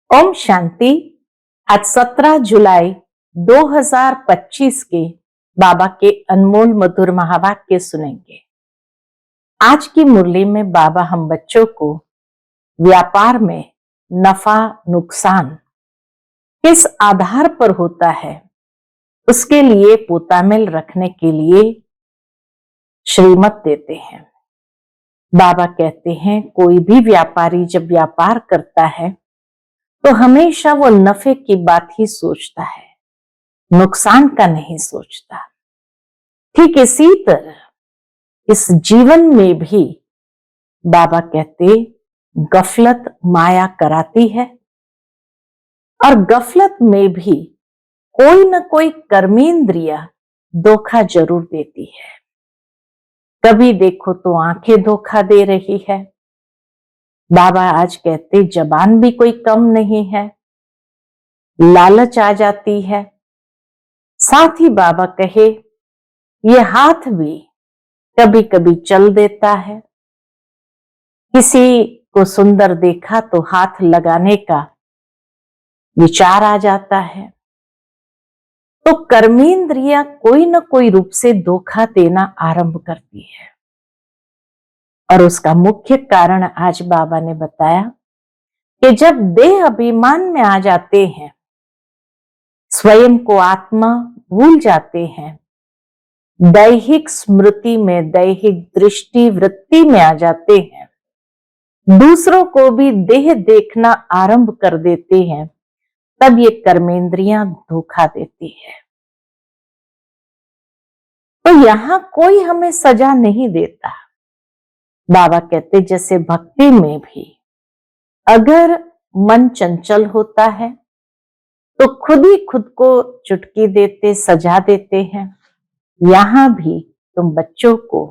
ओम शांति। आज 17 जुलाई 2025 के बाबा के अनमोल मधुर महावाक्य सुनेंगे। आज की मुरली में बाबा हम बच्चों को व्यापार में नफा नुकसान किस आधार पर होता है उसके लिए पोतामेल रखने के लिए श्रीमत देते हैं। बाबा कहते हैं कोई भी व्यापारी जब व्यापार करता है तो हमेशा वो नफे की बात ही सोचता है, नुकसान का नहीं सोचता। ठीक इसी तरह इस जीवन में भी बाबा कहते गफलत माया कराती है और गफलत में भी कोई न कोई कर्मेंद्रिया धोखा जरूर देती है। कभी देखो तो आंखें धोखा दे रही है। बाबा आज कहते जबान भी कोई कम नहीं है, लालच आ जाती है। साथ ही बाबा कहे ये हाथ भी कभी कभी चल देता है। किसी को सुंदर देखा तो हाथ लगाने का विचार आ जाता है। तो कर्मेंद्रिया कोई न कोई रूप से धोखा देना आरंभ करती है और उसका मुख्य कारण आज बाबा ने बताया कि जब देह अभिमान में आ जाते हैं, स्वयं को आत्मा भूल जाते हैं, दैहिक स्मृति में दैहिक दृष्टि वृत्ति में आ जाते हैं, दूसरों को भी देह देखना आरंभ कर देते हैं, तब ये कर्मेंद्रियां धोखा देती है। तो यहां कोई हमें सजा नहीं देता। बाबा कहते जैसे भक्ति में भी अगर मन चंचल होता है तो खुद ही खुद को चुटकी देते सजा देते हैं। यहां भी तुम बच्चों को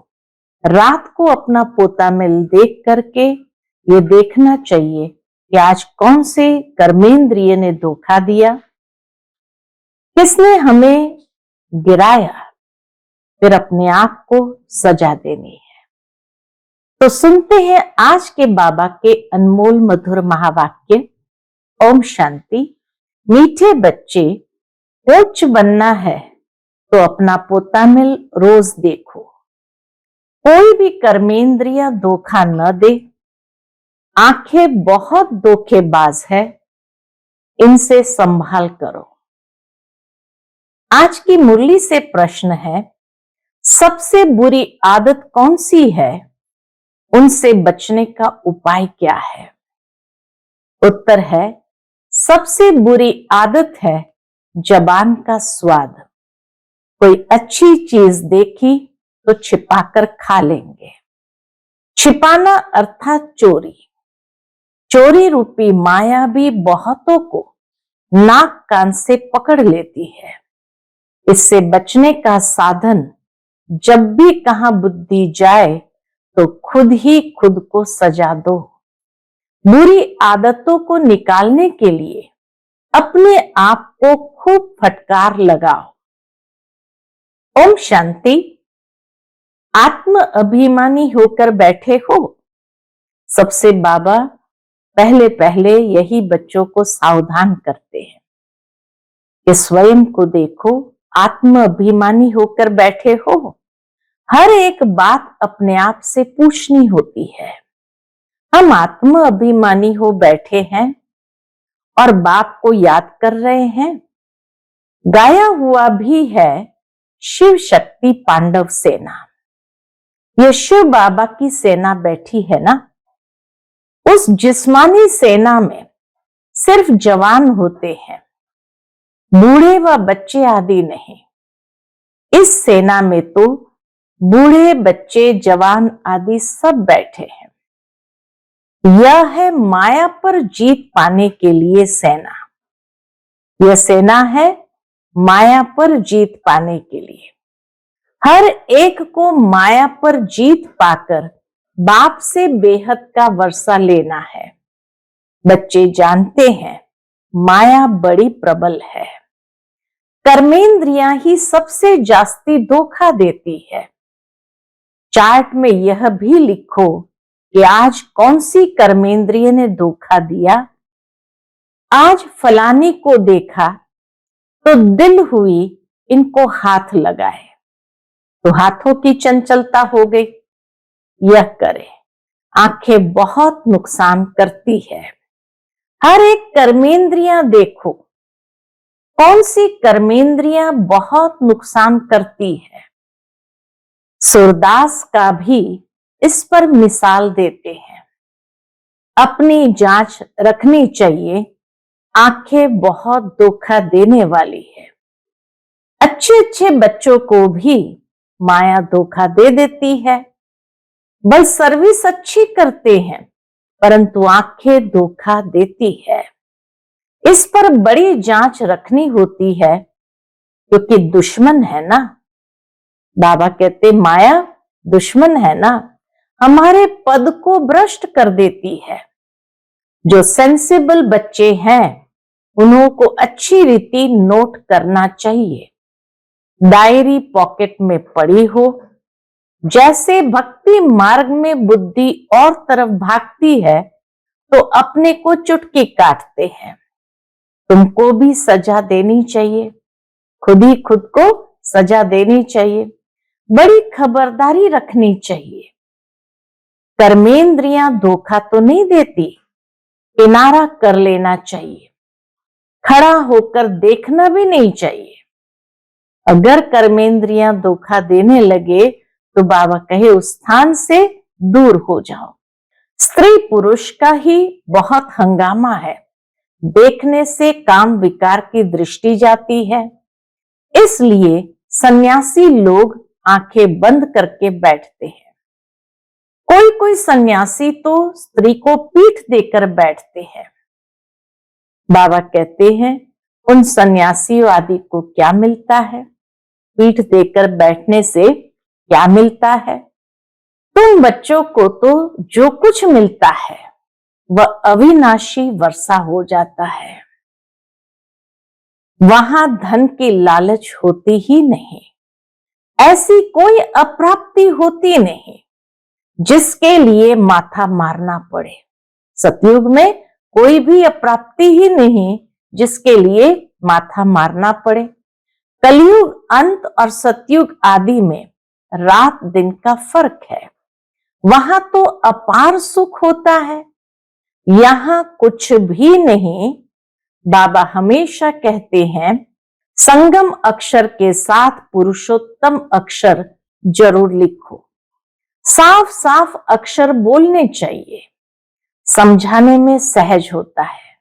रात को अपना पोतामेल देख करके ये देखना चाहिए कि आज कौन से कर्मेंद्रिय ने धोखा दिया, किसने हमें गिराया, फिर अपने आप को सजा देनी है। तो सुनते हैं आज के बाबा के अनमोल मधुर महावाक्य। ओम शांति। मीठे बच्चे, कोच बनना है तो अपना पोतामेल रोज देखो। कोई भी कर्मेंद्रिया धोखा न दे। आंखें बहुत धोखेबाज है, इनसे संभाल करो। आज की मुरली से प्रश्न है, सबसे बुरी आदत कौन सी है, उनसे बचने का उपाय क्या है? उत्तर है, सबसे बुरी आदत है जबान का स्वाद। कोई अच्छी चीज देखी तो छिपाकर खा लेंगे। छिपाना अर्थात चोरी। चोरी रूपी माया भी बहुतों को नाक कान से पकड़ लेती है। इससे बचने का साधन, जब भी कहां बुद्धि जाए तो खुद ही खुद को सजा दो। बुरी आदतों को निकालने के लिए अपने आप को खूब फटकार लगाओ। ओम शांति। आत्म अभिमानी होकर बैठे हो। सबसे बाबा पहले पहले यही बच्चों को सावधान करते हैं कि स्वयं को देखो, आत्म अभिमानी होकर बैठे हो। हर एक बात अपने आप से पूछनी होती है। हम आत्म अभिमानी हो बैठे हैं और बाप को याद कर रहे हैं। गाया हुआ भी है शिव शक्ति पांडव सेना। ये शिव बाबा की सेना बैठी है ना। उस जिस्मानी सेना में सिर्फ जवान होते हैं, बूढ़े व बच्चे आदि नहीं। इस सेना में तो बूढ़े बच्चे जवान आदि सब बैठे हैं। यह है माया पर जीत पाने के लिए सेना। यह सेना है माया पर जीत पाने के लिए। हर एक को माया पर जीत पाकर बाप से बेहद का वर्षा लेना है। बच्चे जानते हैं माया बड़ी प्रबल है। कर्मेंद्रियां ही सबसे जास्ती धोखा देती है। चार्ट में यह भी लिखो कि आज कौन सी कर्मेंद्रिय ने धोखा दिया। आज फलानी को देखा तो दिल हुई इनको हाथ लगाए, तो हाथों की चंचलता हो गई। यह करे, आंखें बहुत नुकसान करती है। हर एक कर्मेंद्रियां देखो, कौन सी कर्मेंद्रियां बहुत नुकसान करती है। सूरदास का भी इस पर मिसाल देते हैं। अपनी जांच रखनी चाहिए, आंखें बहुत धोखा देने वाली है। अच्छे अच्छे बच्चों को भी माया धोखा दे देती है। बल सर्विस अच्छी करते हैं, परंतु आंखें धोखा देती है। इस पर बड़ी जांच रखनी होती है, क्योंकि दुश्मन है ना। बाबा कहते माया दुश्मन है ना, हमारे पद को भ्रष्ट कर देती है। जो सेंसिबल बच्चे हैं उन्हों को अच्छी रीति नोट करना चाहिए। डायरी पॉकेट में पड़ी हो। जैसे भक्ति मार्ग में बुद्धि और तरफ भागती है तो अपने को चुटकी काटते हैं। तुमको भी सजा देनी चाहिए, खुद ही खुद को सजा देनी चाहिए। बड़ी खबरदारी रखनी चाहिए। कर्मेंद्रियां धोखा तो नहीं देती, किनारा कर लेना चाहिए। खड़ा होकर देखना भी नहीं चाहिए। अगर कर्मेंद्रियां धोखा देने लगे तो बाबा कहे उस स्थान से दूर हो जाओ। स्त्री पुरुष का ही बहुत हंगामा है। देखने से काम विकार की दृष्टि जाती है। इसलिए सन्यासी लोग आंखें बंद करके बैठते हैं। कोई कोई सन्यासी तो स्त्री को पीठ देकर बैठते हैं। बाबा कहते हैं उन सन्यासियों आदि को क्या मिलता है? पीठ देकर बैठने से क्या मिलता है? तुम बच्चों को तो जो कुछ मिलता है वह अविनाशी वर्षा हो जाता है। वहां धन की लालच होती ही नहीं। ऐसी कोई अप्राप्ति होती नहीं जिसके लिए माथा मारना पड़े। सतयुग में कोई भी अप्राप्ति ही नहीं जिसके लिए माथा मारना पड़े। कलयुग अंत और सतयुग आदि में रात दिन का फर्क है। वहां तो अपार सुख होता है, यहां कुछ भी नहीं। बाबा हमेशा कहते हैं संगम अक्षर के साथ पुरुषोत्तम अक्षर जरूर लिखो। साफ साफ अक्षर बोलने चाहिए, समझाने में सहज होता है।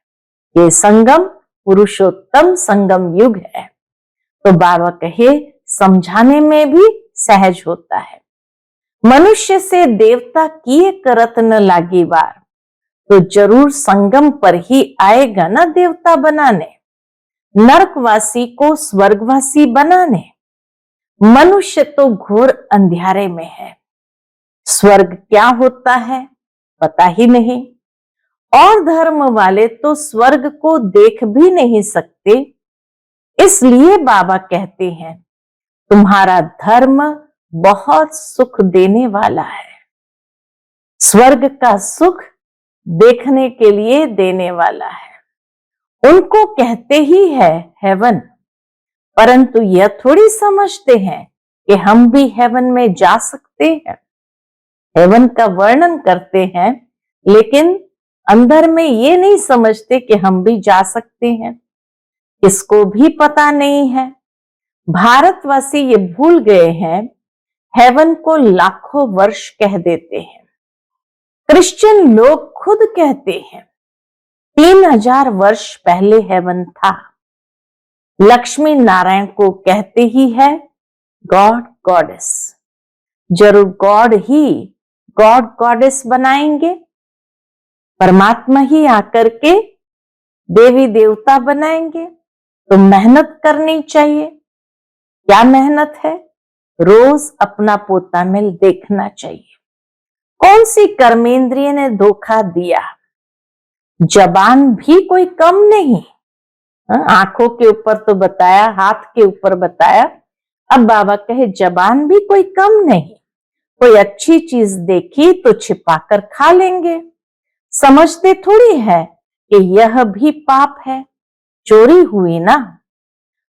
ये संगम पुरुषोत्तम संगम युग है, तो बाबा कहे समझाने में भी सहज होता है। मनुष्य से देवता किए करत न लागी बार, तो जरूर संगम पर ही आएगा ना देवता बनाने, नरकवासी को स्वर्गवासी बनाने। मनुष्य तो घोर अंधियारे में है। स्वर्ग क्या होता है पता ही नहीं, और धर्म वाले तो स्वर्ग को देख भी नहीं सकते। इसलिए बाबा कहते हैं तुम्हारा धर्म बहुत सुख देने वाला है। स्वर्ग का सुख देखने के लिए देने वाला है। उनको कहते ही है हेवन, परंतु यह थोड़ी समझते हैं कि हम भी हेवन में जा सकते हैं। हेवन का वर्णन करते हैं, लेकिन अंदर में ये नहीं समझते कि हम भी जा सकते हैं। इसको भी पता नहीं है। भारतवासी ये भूल गए हैं, हेवन को लाखों वर्ष कह देते हैं। क्रिश्चियन लोग खुद कहते हैं 3000 वर्ष पहले हेवन था। लक्ष्मी नारायण को कहते ही है गॉड गॉडेस। जरूर गॉड ही गॉड गॉडेस बनाएंगे। परमात्मा ही आकर के देवी देवता बनाएंगे। तो मेहनत करनी चाहिए। क्या मेहनत है? रोज अपना पोता मिल देखना चाहिए। कौन सी कर्मेंद्रिय ने धोखा दिया? जबान भी कोई कम नहीं। आंखों के ऊपर तो बताया, हाथ के ऊपर बताया, अब बाबा कहे जबान भी कोई कम नहीं। कोई अच्छी चीज देखी तो छिपाकर खा लेंगे। समझते थोड़ी है कि यह भी पाप है, चोरी हुई ना।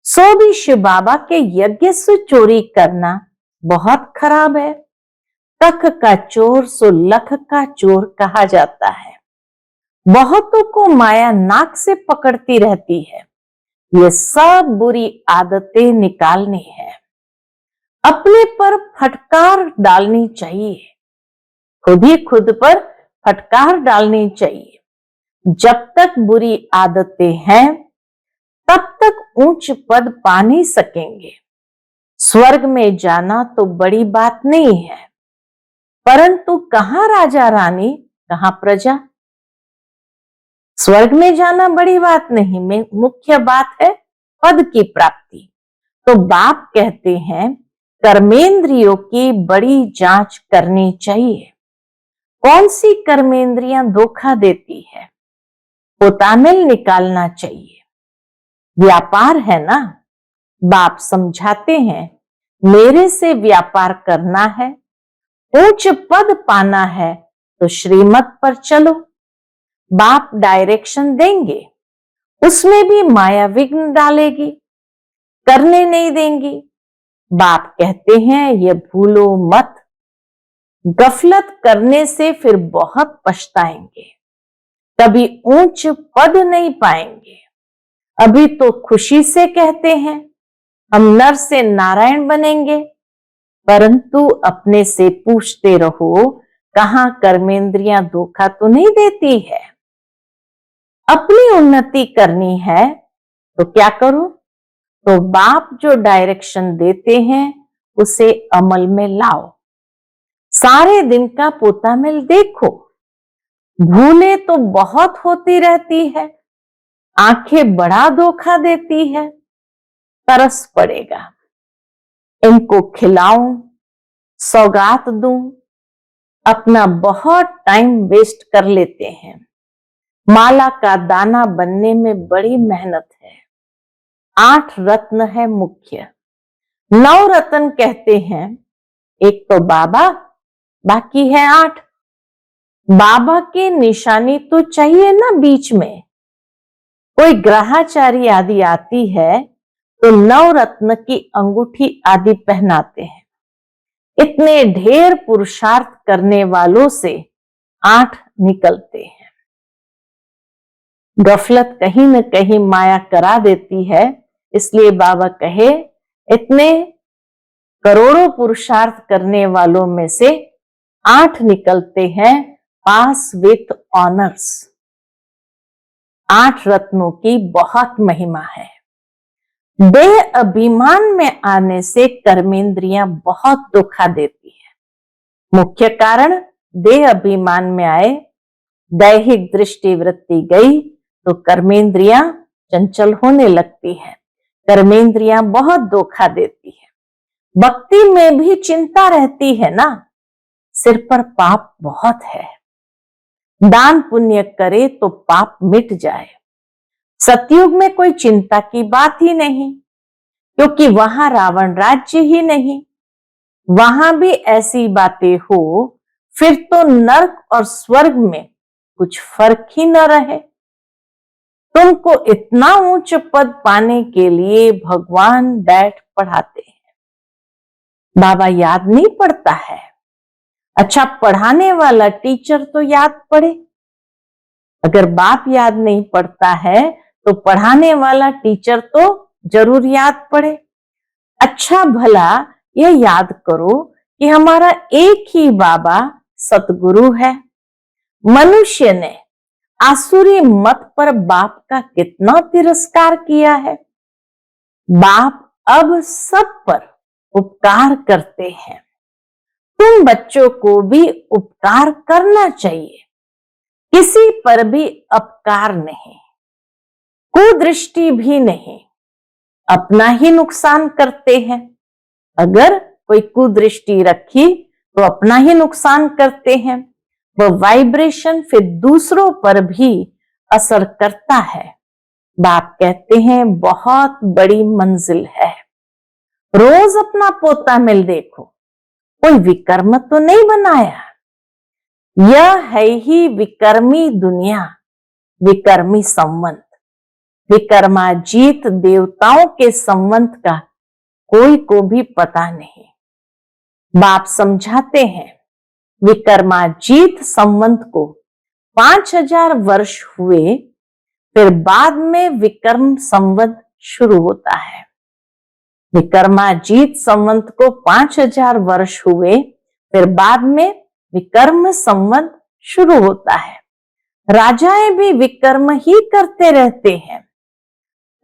सो भी शिव बाबा के यज्ञ से चोरी करना बहुत खराब है। तख का चोर सो लख का चोर कहा जाता है। बहुतों को माया नाक से पकड़ती रहती है। ये सब बुरी आदतें निकालनी है। अपने पर फटकार डालनी चाहिए। खुद ही खुद पर फटकार डालनी चाहिए। जब तक बुरी आदतें हैं तब तक ऊंच पद पा नहीं सकेंगे। स्वर्ग में जाना तो बड़ी बात नहीं है, परंतु कहां राजा रानी, कहां प्रजा। स्वर्ग में जाना बड़ी बात नहीं, मुख्य बात है पद की प्राप्ति। तो बाप कहते हैं कर्मेंद्रियों की बड़ी जांच करनी चाहिए। कौन सी कर्मेंद्रियां धोखा देती है, पोतामिल निकालना चाहिए। व्यापार है ना, बाप समझाते हैं मेरे से व्यापार करना है, उच्च पद पाना है तो श्रीमत पर चलो। बाप डायरेक्शन देंगे, उसमें भी माया विघ्न डालेगी, करने नहीं देंगी। बाप कहते हैं ये भूलो मत, गफलत करने से फिर बहुत पछताएंगे, कभी ऊंच पद नहीं पाएंगे। अभी तो खुशी से कहते हैं हम नर से नारायण बनेंगे, परंतु अपने से पूछते रहो कहां कर्मेंद्रियां धोखा तो नहीं देती है। अपनी उन्नति करनी है तो क्या करो, तो बाप जो डायरेक्शन देते हैं उसे अमल में लाओ। सारे दिन का पोतामिल देखो, भूले तो बहुत होती रहती है, आंखें बड़ा धोखा देती है। तरस पड़ेगा, इनको खिलाऊं, सौगात दूं, अपना बहुत टाइम वेस्ट कर लेते हैं। माला का दाना बनने में बड़ी मेहनत है। 8 रत्न है मुख्य, 9 रत्न कहते हैं, एक तो बाबा, बाकी है 8। बाबा की निशानी तो चाहिए ना बीच में। कोई ग्रहाचारी आदि आती है तो 9 रत्न की अंगूठी आदि पहनाते हैं। इतने ढेर पुरुषार्थ करने वालों से 8 निकलते हैं। गफलत कहीं न कहीं माया करा देती है, इसलिए बाबा कहे इतने करोड़ों पुरुषार्थ करने वालों में से 8 निकलते हैं पास विथ ऑनर्स। 8 रत्नों की बहुत महिमा है। देह अभिमान में आने से कर्मेंद्रियां बहुत धोखा देती है। मुख्य कारण देह अभिमान में आए, दैहिक दृष्टि वृत्ति गई तो कर्मेंद्रियां चंचल होने लगती है। कर्मेंद्रियां बहुत धोखा देती है। भक्ति में भी चिंता रहती है ना, सिर पर पाप बहुत है। दान पुण्य करे तो पाप मिट जाए। सतयुग में कोई चिंता की बात ही नहीं, क्योंकि वहां रावण राज्य ही नहीं। वहां भी ऐसी बातें हो फिर तो नर्क और स्वर्ग में कुछ फर्क ही न रहे। तुमको इतना ऊंच पद पाने के लिए भगवान बैठ पढ़ाते हैं। बाबा याद नहीं पड़ता है। अच्छा, पढ़ाने वाला टीचर तो याद पड़े। अगर बाप याद नहीं पड़ता है तो पढ़ाने वाला टीचर तो जरूर याद पड़े। अच्छा भला यह याद करो कि हमारा एक ही बाबा सतगुरु है। मनुष्य ने आसुरी मत पर बाप का कितना तिरस्कार किया है। बाप अब सब पर उपकार करते हैं। तुम बच्चों को भी उपकार करना चाहिए, किसी पर भी अपकार नहीं, कुदृष्टि भी नहीं। अपना ही नुकसान करते हैं। अगर कोई कुदृष्टि रखी तो अपना ही नुकसान करते हैं। वह वाइब्रेशन फिर दूसरों पर भी असर करता है। बाप कहते हैं बहुत बड़ी मंजिल है। रोज अपना पोता मिल देखो, कोई विकर्म तो नहीं बनाया। यह है ही विकर्मी दुनिया। विकर्मी संवत, विक्रमाजीत देवताओं के संवत का कोई को भी पता नहीं। बाप समझाते हैं विक्रमाजीत संवत को 5000 वर्ष हुए, फिर बाद में विक्रम संवत शुरू होता है। विक्रमाजीत संवत को 5000 वर्ष हुए, फिर बाद में विक्रम संवत शुरू होता है। राजाएं भी विक्रम ही करते रहते हैं।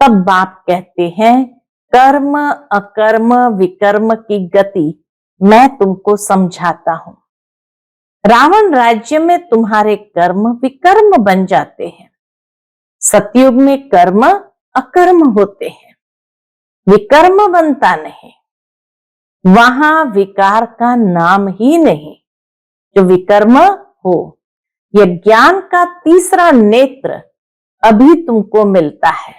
तब बाप कहते हैं कर्म अकर्म विकर्म की गति मैं तुमको समझाता हूं। रावण राज्य में तुम्हारे कर्म विकर्म बन जाते हैं। सतयुग में कर्म अकर्म होते हैं, विकर्म बनता नहीं। वहां विकार का नाम ही नहीं जो विकर्म हो। यह ज्ञान का तीसरा नेत्र अभी तुमको मिलता है।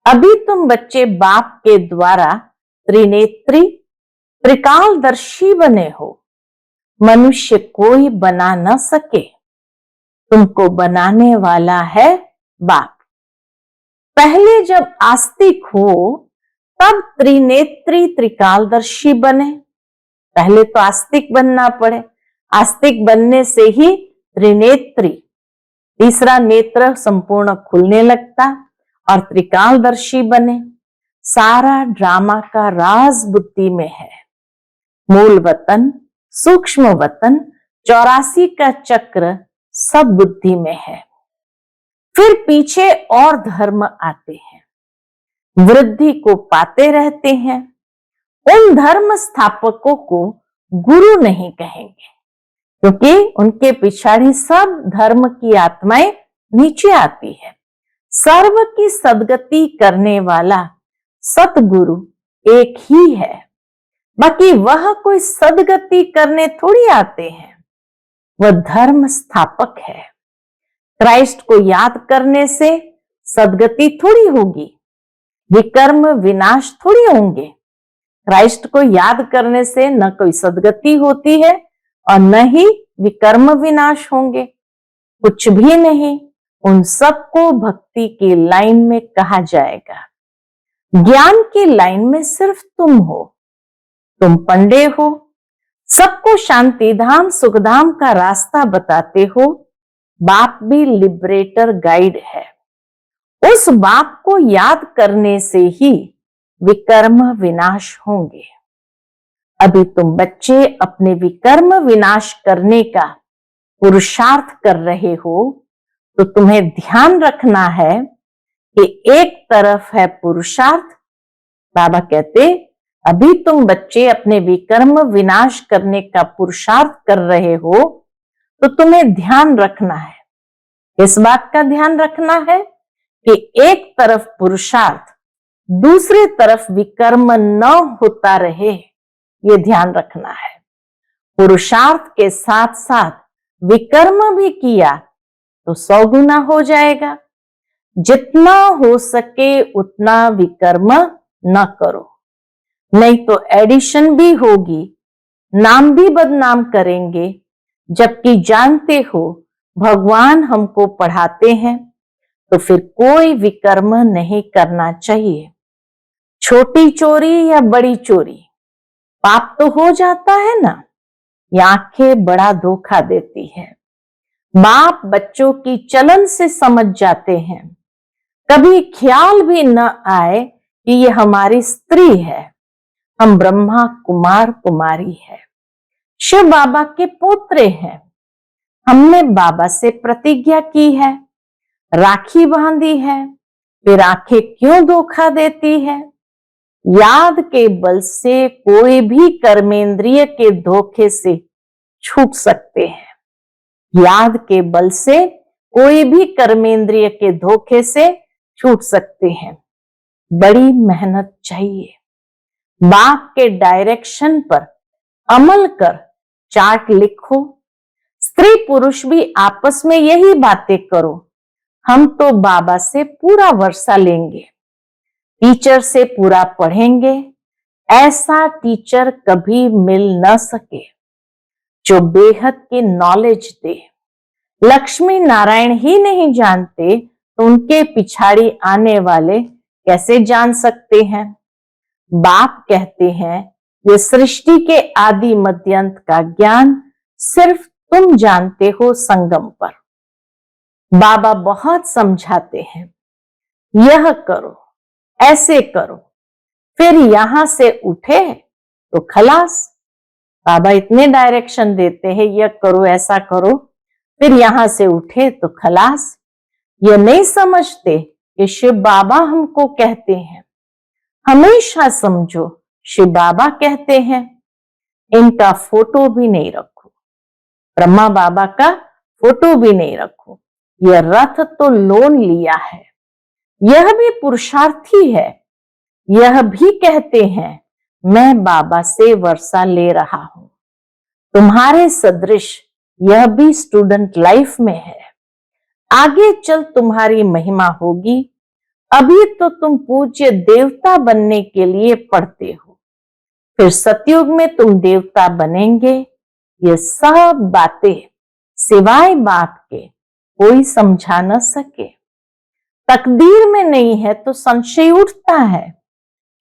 अभी तुम बच्चे बाप के द्वारा त्रिनेत्री त्रिकालदर्शी बने हो। मनुष्य कोई बना न सके, तुमको बनाने वाला है बाप। पहले जब आस्तिक हो तब त्रिनेत्री त्रिकालदर्शी बने। पहले तो आस्तिक बनना पड़े, आस्तिक बनने से ही त्रिनेत्री तीसरा नेत्र संपूर्ण खुलने लगता और त्रिकालदर्शी बने। सारा ड्रामा का राज बुद्धि में है। मूल वतन, सूक्ष्म वतन, 84 का चक्र सब बुद्धि में है। फिर पीछे और धर्म आते हैं, वृद्धि को पाते रहते हैं। उन धर्म स्थापकों को गुरु नहीं कहेंगे, क्योंकि उनके पिछाड़ी सब धर्म की आत्माएं नीचे आती है। सर्व की सदगति करने वाला सतगुरु एक ही है। बाकी वह कोई सदगति करने थोड़ी आते हैं, वह धर्म स्थापक है। क्राइस्ट को याद करने से सदगति थोड़ी होगी, विकर्म विनाश थोड़ी होंगे। क्राइस्ट को याद करने से न कोई सदगति होती है और न ही विकर्म विनाश होंगे, कुछ भी नहीं। उन सबको भक्ति की लाइन में कहा जाएगा। ज्ञान की लाइन में सिर्फ तुम हो, तुम पंडे हो। सबको शांति धाम सुखधाम का रास्ता बताते हो। बाप भी लिबरेटर गाइड है। उस बाप को याद करने से ही विकर्म विनाश होंगे। अभी तुम बच्चे अपने विकर्म विनाश करने का पुरुषार्थ कर रहे हो, तो तुम्हें ध्यान रखना है कि एक तरफ है पुरुषार्थ। बाबा कहते अभी तुम बच्चे अपने विकर्म विनाश करने का पुरुषार्थ कर रहे हो, तो तुम्हें ध्यान रखना है। इस बात का ध्यान रखना है कि एक तरफ पुरुषार्थ, दूसरी तरफ विकर्म न होता रहे, ये ध्यान रखना है। पुरुषार्थ के साथ साथ विकर्म भी किया तो 100 गुना हो जाएगा। जितना हो सके उतना विकर्म न करो, नहीं तो एडिशन भी होगी, नाम भी बदनाम करेंगे। जबकि जानते हो भगवान हमको पढ़ाते हैं, तो फिर कोई विकर्म नहीं करना चाहिए। छोटी चोरी या बड़ी चोरी पाप तो हो जाता है ना। ये आंखें बड़ा धोखा देती है। बाप बच्चों की चलन से समझ जाते हैं। कभी ख्याल भी न आए कि ये हमारी स्त्री है, हम ब्रह्मा कुमार कुमारी है, शिव बाबा के पोत्रे हैं। हमने बाबा से प्रतिज्ञा की है, राखी बांधी है, फिर आंखें क्यों धोखा देती है। याद के बल से कोई भी कर्मेंद्रिय के धोखे से छूट सकते हैं। याद के बल से कोई भी कर्मेंद्रिय के धोखे से छूट सकते हैं। बड़ी मेहनत चाहिए। बाप के डायरेक्शन पर अमल कर चार्ट लिखो। स्त्री पुरुष भी आपस में यही बातें करो। हम तो बाबा से पूरा वर्षा लेंगे, टीचर से पूरा पढ़ेंगे। ऐसा टीचर कभी मिल न सके जो बेहद की नॉलेज दे। लक्ष्मी नारायण ही नहीं जानते तो उनके पिछाड़ी आने वाले कैसे जान सकते हैं। बाप कहते हैं ये सृष्टि के आदि मध्यांत का ज्ञान सिर्फ तुम जानते हो संगम पर। बाबा बहुत समझाते हैं, यह करो, ऐसे करो, फिर यहां से उठे तो खलास। बाबा इतने डायरेक्शन देते हैं, यह करो, ऐसा करो, फिर यहां से उठे तो खलास। यह नहीं समझते कि शिव बाबा हमको कहते हैं। हमेशा समझो शिव बाबा कहते हैं, इनका फोटो भी नहीं रखो, ब्रह्मा बाबा का फोटो भी नहीं रखो। यह रथ तो लोन लिया है, यह भी पुरुषार्थी है। यह भी कहते हैं मैं बाबा से वर्षा ले रहा हूं। तुम्हारे सदृश यह भी स्टूडेंट लाइफ में है। आगे चल तुम्हारी महिमा होगी। अभी तो तुम पूज्य देवता बनने के लिए पढ़ते हो, फिर सतयुग में तुम देवता बनेंगे। ये सब बातें सिवाय बाप के कोई समझा न सके। तकदीर में नहीं है तो संशय उठता है,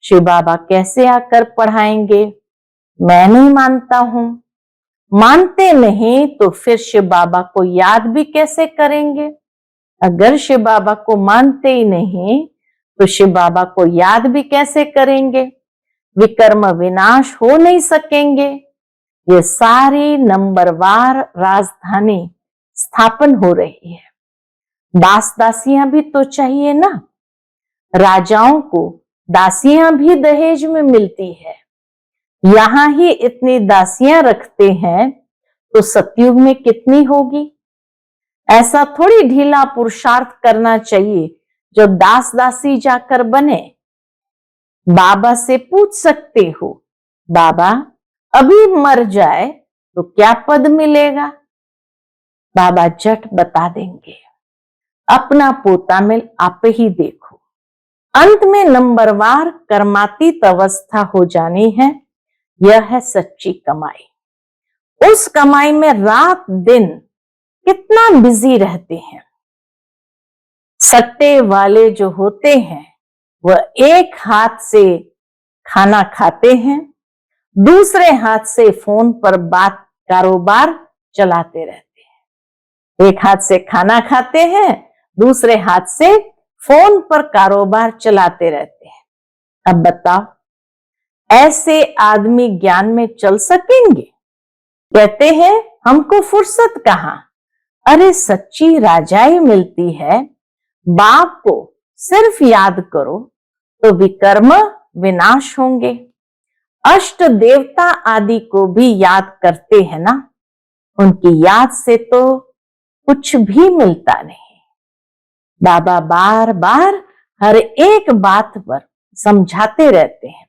शिव बाबा कैसे आकर पढ़ाएंगे। मैं नहीं मानता हूं। मानते नहीं तो फिर शिव बाबा को याद भी कैसे करेंगे। अगर शिव बाबा को मानते ही नहीं तो शिव बाबा को याद भी कैसे करेंगे। विकर्म विनाश हो नहीं सकेंगे। ये सारी नंबरवार राजधानी स्थापन हो रही है। दास दासियां भी तो चाहिए ना। राजाओं को दासियां भी दहेज में मिलती है। यहां ही इतनी दासियां रखते हैं तो सतयुग में कितनी होगी। ऐसा थोड़ी ढीला पुरुषार्थ करना चाहिए जो दास दासी जाकर बने। बाबा से पूछ सकते हो, बाबा अभी मर जाए तो क्या पद मिलेगा। बाबा झट बता देंगे, अपना पोता मिल आप ही देखो। अंत में नंबरवार कर्मातीत अवस्था हो जानी है। यह है सच्ची कमाई। उस कमाई में रात दिन कितना बिजी रहते हैं। सट्टे वाले जो होते हैं वह एक हाथ से खाना खाते हैं, दूसरे हाथ से फोन पर बात कारोबार चलाते रहते हैं। एक हाथ से खाना खाते हैं, दूसरे हाथ से फोन पर कारोबार चलाते रहते हैं। अब बताओ ऐसे आदमी ज्ञान में चल सकेंगे। कहते हैं हमको फुर्सत कहां। अरे सच्ची राजाई मिलती है। बाप को सिर्फ याद करो तो विकर्म विनाश होंगे। अष्ट देवता आदि को भी याद करते हैं ना, उनकी याद से तो कुछ भी मिलता नहीं। बाबा बार बार हर एक बात पर समझाते रहते हैं,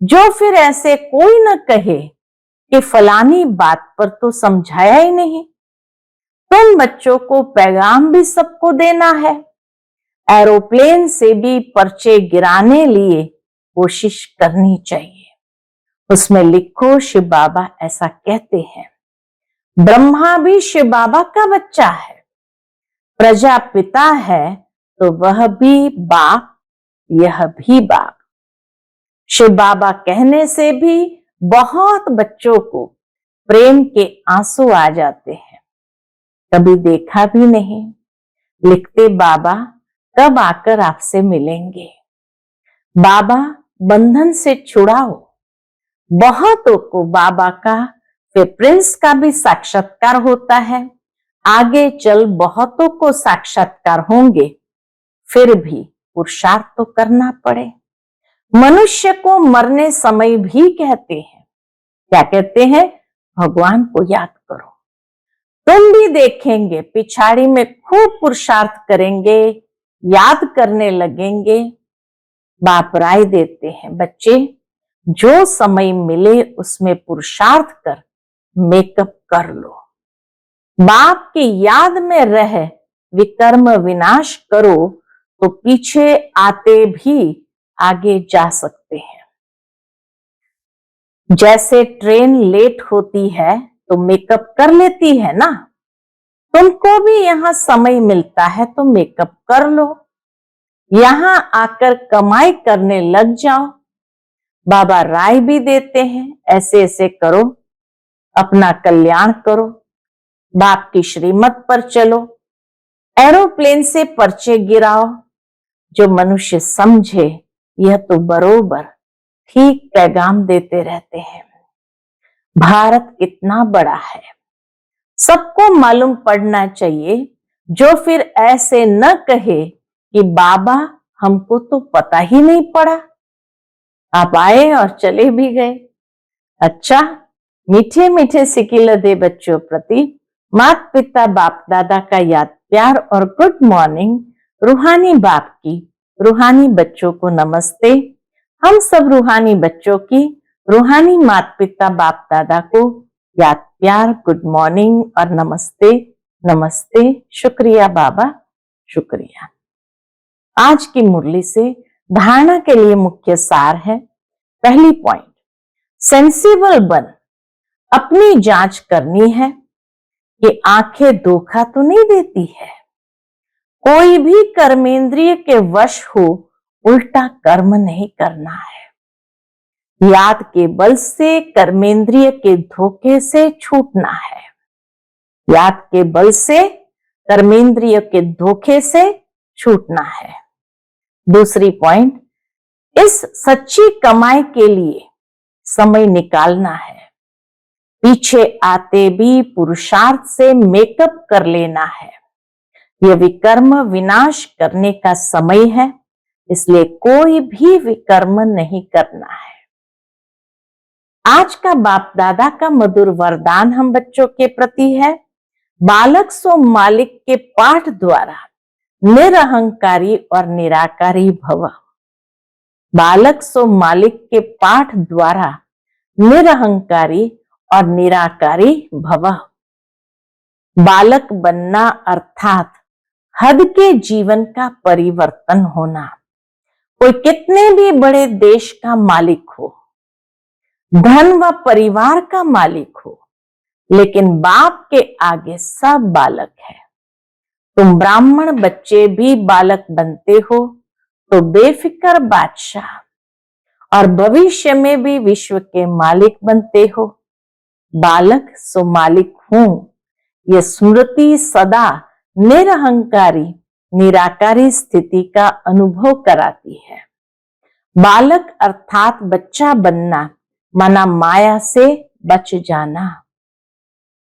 जो फिर ऐसे कोई न कहे कि फलानी बात पर तो समझाया ही नहीं। तुम बच्चों को पैगाम भी सबको देना है। एरोप्लेन से भी पर्चे गिराने लिए कोशिश करनी चाहिए। उसमें लिखो शिव बाबा ऐसा कहते हैं। ब्रह्मा भी शिव बाबा का बच्चा है। प्रजापिता है तो वह भी बाप, यह भी बाप। शिव बाबा कहने से भी बहुत बच्चों को प्रेम के आंसू आ जाते हैं। कभी देखा भी नहीं। लिखते बाबा कब आकर आपसे मिलेंगे। बाबा बंधन से छुड़ाओ। बहुतों को बाबा का फिर प्रिंस का भी साक्षात्कार होता है। आगे चल बहुतों को साक्षात्कार होंगे। फिर भी पुरुषार्थ तो करना पड़े। मनुष्य को मरने समय भी कहते हैं, क्या कहते हैं, भगवान को याद करो। तुम भी देखेंगे पिछाड़ी में खूब पुरुषार्थ करेंगे, याद करने लगेंगे। बाप राय देते हैं, बच्चे जो समय मिले उसमें पुरुषार्थ कर मेकअप कर लो। बाप की याद में रह विकर्म विनाश करो तो पीछे आते भी आगे जा सकते हैं। जैसे ट्रेन लेट होती है तो मेकअप कर लेती है ना। तुमको भी यहाँ समय मिलता है तो मेकअप कर लो, यहाँ आकर कमाई करने लग जाओ। बाबा राय भी देते हैं, ऐसे ऐसे करो, अपना कल्याण करो, बाप की श्रीमत पर चलो, एरोप्लेन से पर्चे गिराओ। जो मनुष्य समझे यह तो बरोबर ठीक पैगाम देते रहते हैं। भारत कितना बड़ा है, सबको मालूम पड़ना चाहिए। जो फिर ऐसे न कहे कि बाबा हमको तो पता ही नहीं पड़ा, आप आए और चले भी गए। अच्छा, मीठे मीठे सिकिल दे बच्चों प्रति माता पिता बाप दादा का याद प्यार और गुड मॉर्निंग। रूहानी बाप की रूहानी बच्चों को नमस्ते। हम सब रूहानी बच्चों की रूहानी माता पिता बाप दादा को याद प्यार गुड मॉर्निंग और नमस्ते नमस्ते। शुक्रिया बाबा, शुक्रिया। आज की मुरली से धारणा के लिए मुख्य सार है। पहली पॉइंट, सेंसिबल बन, अपनी जांच करनी है कि आंखें धोखा तो नहीं देती है। कोई भी कर्मेंद्रिय के वश हो उल्टा कर्म नहीं करना है। याद के बल से कर्मेंद्रिय के धोखे से छूटना है। याद के बल से कर्मेंद्रिय के धोखे से छूटना है। दूसरी पॉइंट, इस सच्ची कमाई के लिए समय निकालना है। पीछे आते भी पुरुषार्थ से मेकअप कर लेना है। यह विकर्म विनाश करने का समय है, इसलिए कोई भी विकर्म नहीं करना है। आज का बाप दादा का मधुर वरदान हम बच्चों के प्रति है, बालक सो मालिक के पाठ द्वारा निरहंकारी और निराकारी भव। बालक सो मालिक के पाठ द्वारा निरहंकारी और निराकारी भव। बालक बनना अर्थात हद के जीवन का परिवर्तन होना। कोई कितने भी बड़े देश का मालिक हो, धन व परिवार का मालिक हो, लेकिन बाप के आगे सब बालक है। तुम ब्राह्मण बच्चे भी बालक बनते हो तो बेफिक्र बादशाह, और भविष्य में भी विश्व के मालिक बनते हो। बालक सो मालिक हूं, यह स्मृति सदा निरहंकारी निराकारी स्थिति का अनुभव कराती है। बालक अर्थात बच्चा बनना माना माया से बच जाना।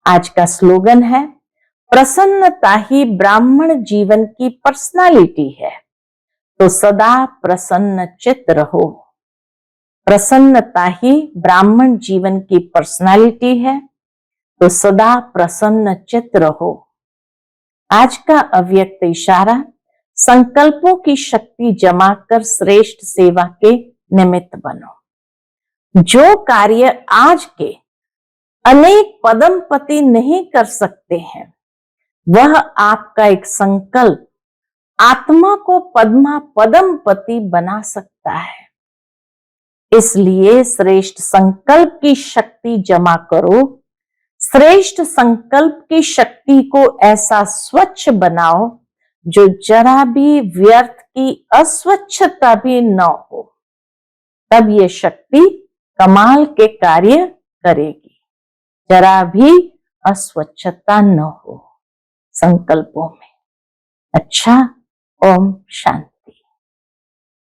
आज का स्लोगन है, प्रसन्नता ही ब्राह्मण जीवन की पर्सनालिटी है, तो सदा प्रसन्न चित्त रहो। प्रसन्नता ही ब्राह्मण जीवन की पर्सनालिटी है, तो सदा प्रसन्न चित्त रहो। आज का अव्यक्त इशारा, संकल्पों की शक्ति जमा कर श्रेष्ठ सेवा के निमित्त बनो। जो कार्य आज के अनेक पदमपति नहीं कर सकते हैं, वह आपका एक संकल्प आत्मा को पदमपति बना सकता है। इसलिए श्रेष्ठ संकल्प की शक्ति जमा करो। श्रेष्ठ संकल्प की शक्ति को ऐसा स्वच्छ बनाओ जो जरा भी व्यर्थ की अस्वच्छता भी न हो, तब ये शक्ति कमाल के कार्य करेगी। जरा भी अस्वच्छता न हो संकल्पों में। अच्छा, ओम शांति।